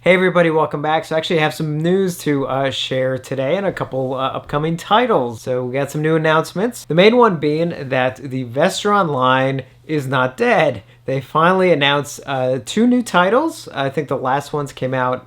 Hey everybody, welcome back. So I actually have some news to share today and a couple upcoming titles. So we got some new announcements. The main one being that the Vestron line is not dead. They finally announced two new titles. I think the last ones came out,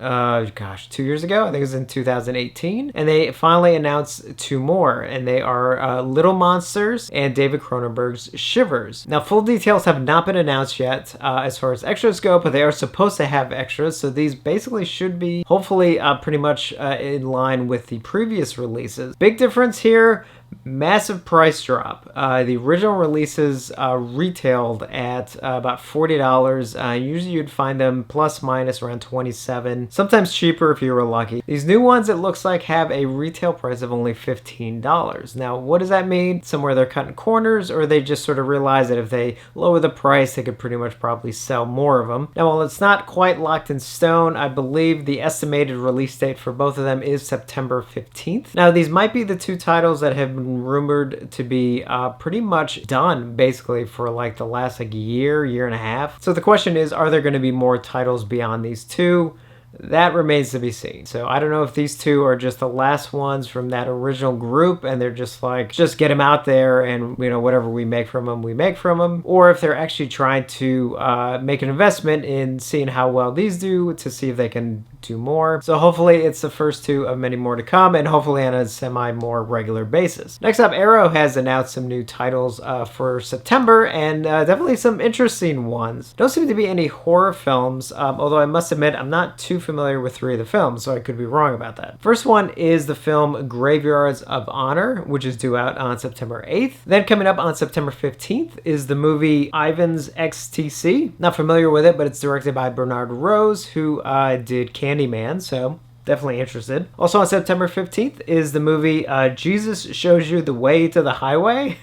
2 years ago. I think it was in 2018. And they finally announced two more, and they are Little Monsters and David Cronenberg's Shivers. Now, full details have not been announced yet as far as extras go, but they are supposed to have extras, so these basically should be, hopefully, pretty much in line with the previous releases. Big difference here. Massive price drop. The original releases retailed at about $40. Usually you'd find them plus minus around $27, sometimes cheaper if you were lucky. These new ones, it looks like, have a retail price of only $15. Now, what does that mean? Somewhere they're cutting corners, or they just sort of realize that if they lower the price, they could pretty much probably sell more of them. Now, while it's not quite locked in stone, I believe the estimated release date for both of them is September 15th. Now, these might be the two titles that have been rumored to be pretty much done basically for like the last year and a half. So the question is, are there going to be more titles beyond these two? That remains to be seen. So I don't know if these two are just the last ones from that original group and they're just like, just get them out there and, you know, whatever we make from them, we make from them. Or if they're actually trying to make an investment in seeing how well these do to see if they can do more. So hopefully it's the first two of many more to come, and hopefully on a more regular basis. Next up, Arrow has announced some new titles for September, and definitely some interesting ones. Don't seem to be any horror films, although I must admit I'm not too familiar with three of the films, so I could be wrong about that. First one is the film Graveyards of Honor, which is due out on September 8th. Then coming up on September 15th is the movie Ivan's XTC. Not familiar with it, but it's directed by Bernard Rose, who did Candyman, so definitely interested. Also on September 15th is the movie Jesus Shows You the Way to the Highway.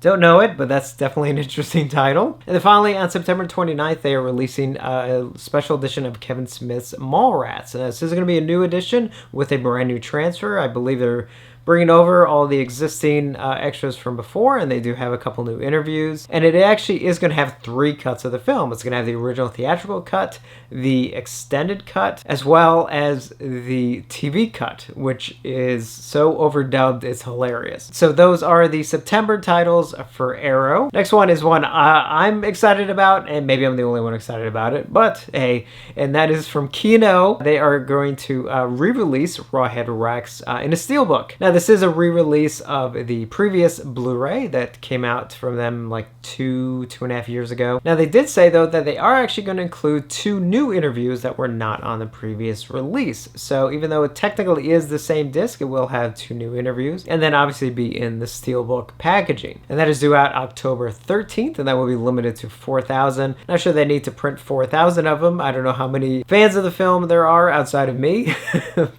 Don't know it, but that's definitely an interesting title. And then finally, on September 29th, they are releasing a special edition of Kevin Smith's Mallrats. This is going to be a new edition with a brand new transfer. I believe they're bringing over all the existing extras from before, and they do have a couple new interviews. And it actually is going to have three cuts of the film. It's going to have the original theatrical cut, the extended cut, as well as the TV cut, which is so overdubbed it's hilarious. So those are the September titles for Arrow. Next one is one I'm excited about, and maybe I'm the only one excited about it, but hey, and that is from Kino. They are going to re-release Rawhead Rex in a steelbook. Now, this is a re-release of the previous Blu-ray that came out from them like two and a half years ago. Now, they did say, though, that they are actually going to include two new interviews that were not on the previous release. So even though it technically is the same disc, it will have two new interviews, and then obviously be in the steelbook packaging. And that is due out October 13th, and that will be limited to 4,000. Not sure they need to print 4,000 of them. I don't know how many fans of the film there are outside of me,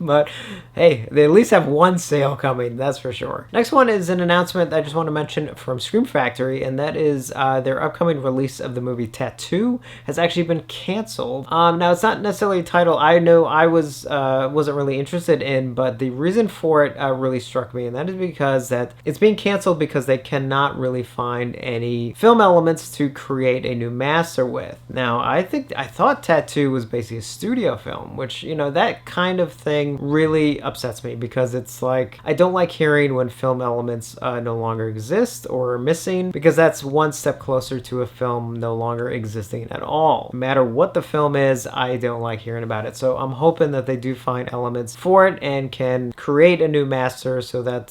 but hey, they at least have one sale coming, that's for sure. Next one is an announcement that I just want to mention from Scream Factory, and that is their upcoming release of the movie Tattoo has actually been canceled. Now, it's not necessarily a title I know I wasn't really interested in, but the reason for it really struck me, and that is because that it's being canceled because they cannot really find any film elements to create a new master with. Now, I thought Tattoo was basically a studio film, which, you know, that kind of thing really upsets me because it's like, I don't like hearing when film elements no longer exist or are missing, because that's one step closer to a film no longer existing at all. No matter what the film is, I don't like hearing about it. So I'm hoping that they do find elements for it and can create a new master so that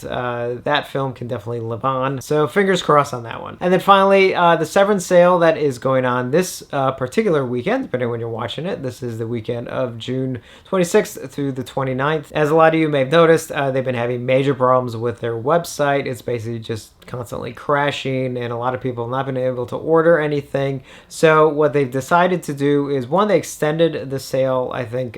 that film can definitely live on. So fingers crossed on that one. And then finally, the Severin sale that is going on this particular weekend, depending on when you're watching it. This is the weekend of June 26th through the 29th. As a lot of you may have noticed, they've been having major problems with their website. It's basically just constantly crashing, and a lot of people have not been able to order anything. So what they've decided to do is, one, they extended the sale, I think,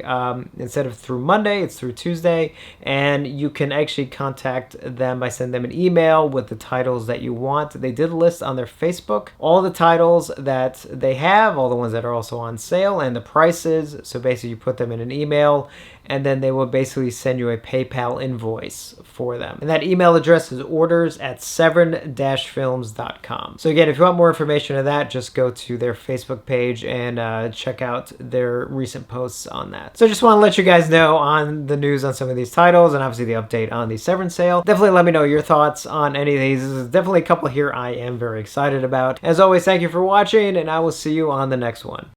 instead of through Monday, it's through Tuesday, and you can actually contact them by sending them an email with the titles that you want. They did list on their Facebook all the titles that they have, all the ones that are also on sale, and the prices. So basically you put them in an email and then they will basically send you a PayPal invoice for them. And that email address is orders@severin-films.com. So again, if you want more information on that, just go to their Facebook page and check out their recent posts on that. So I just want to let you guys know on the news on some of these titles, and obviously the update on the Severin sale. Definitely let me know your thoughts on any of these. There's definitely a couple here I am very excited about. As always, thank you for watching, and I will see you on the next one.